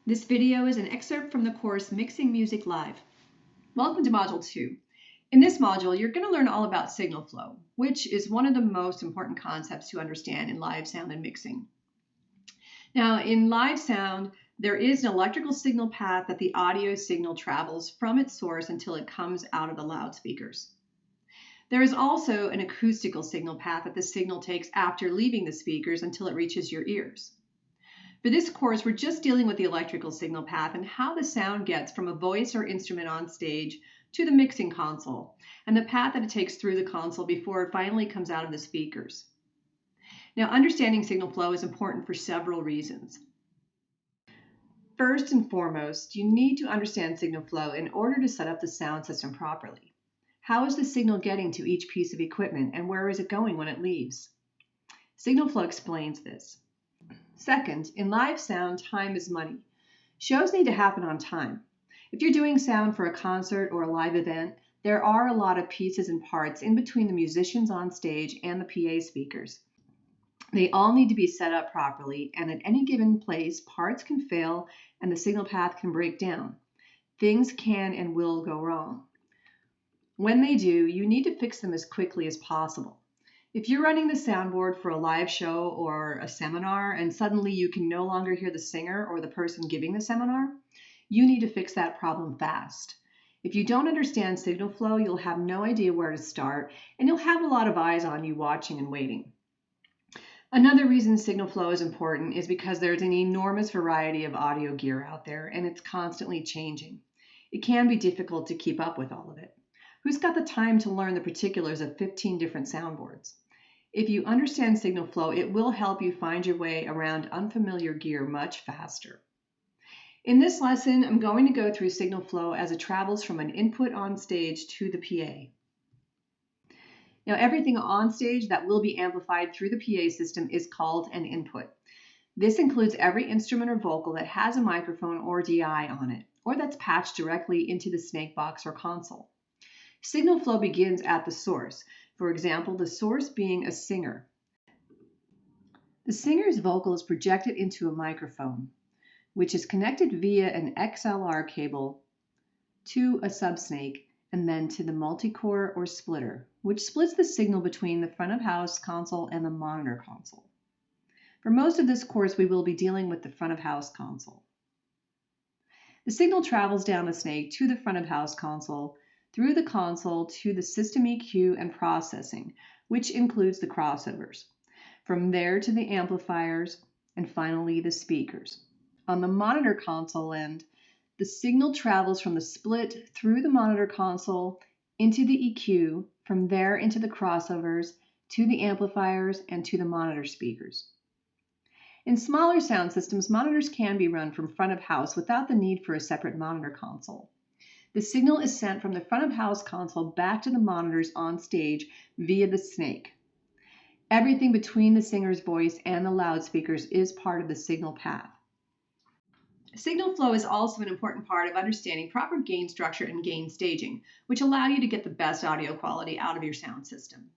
This video is an excerpt from the course Mixing Music Live. Welcome to Module 2. In this module, you're going to learn all about signal flow, which is one of the most important concepts to understand in live sound and mixing. Now, in live sound, there is an electrical signal path that the audio signal travels from its source until it comes out of the loudspeakers. There is also an acoustical signal path that the signal takes after leaving the speakers until it reaches your ears. For this course, we're just dealing with the electrical signal path and how the sound gets from a voice or instrument on stage to the mixing console, and the path that it takes through the console before it finally comes out of the speakers. Now, understanding signal flow is important for several reasons. First and foremost, you need to understand signal flow in order to set up the sound system properly. How is the signal getting to each piece of equipment, and where is it going when it leaves? Signal flow explains this. Second, in live sound, time is money. Shows need to happen on time. If you're doing sound for a concert or a live event, there are a lot of pieces and parts in between the musicians on stage and the PA speakers. They all need to be set up properly, and at any given place, parts can fail and the signal path can break down. Things can and will go wrong. When they do, you need to fix them as quickly as possible. If you're running the soundboard for a live show or a seminar and suddenly you can no longer hear the singer or the person giving the seminar, you need to fix that problem fast. If you don't understand signal flow, you'll have no idea where to start, and you'll have a lot of eyes on you watching and waiting. Another reason signal flow is important is because there's an enormous variety of audio gear out there, and it's constantly changing. It can be difficult to keep up with all of it. Who's got the time to learn the particulars of 15 different soundboards? If you understand signal flow, it will help you find your way around unfamiliar gear much faster. In this lesson, I'm going to go through signal flow as it travels from an input on stage to the PA. Now, everything on stage that will be amplified through the PA system is called an input. This includes every instrument or vocal that has a microphone or DI on it, or that's patched directly into the snake box or console. Signal flow begins at the source. For example, the source being a singer. The singer's vocal is projected into a microphone, which is connected via an XLR cable to a subsnake and then to the multicore or splitter, which splits the signal between the front of house console and the monitor console. For most of this course, we will be dealing with the front of house console. The signal travels down the snake to the front of house console, through the console to the system EQ and processing, which includes the crossovers. From there to the amplifiers, and finally the speakers. On the monitor console end, the signal travels from the split through the monitor console into the EQ, from there into the crossovers, to the amplifiers, and to the monitor speakers. In smaller sound systems, monitors can be run from front of house without the need for a separate monitor console. The signal is sent from the front of house console back to the monitors on stage via the snake. Everything between the singer's voice and the loudspeakers is part of the signal path. Signal flow is also an important part of understanding proper gain structure and gain staging, which allow you to get the best audio quality out of your sound system.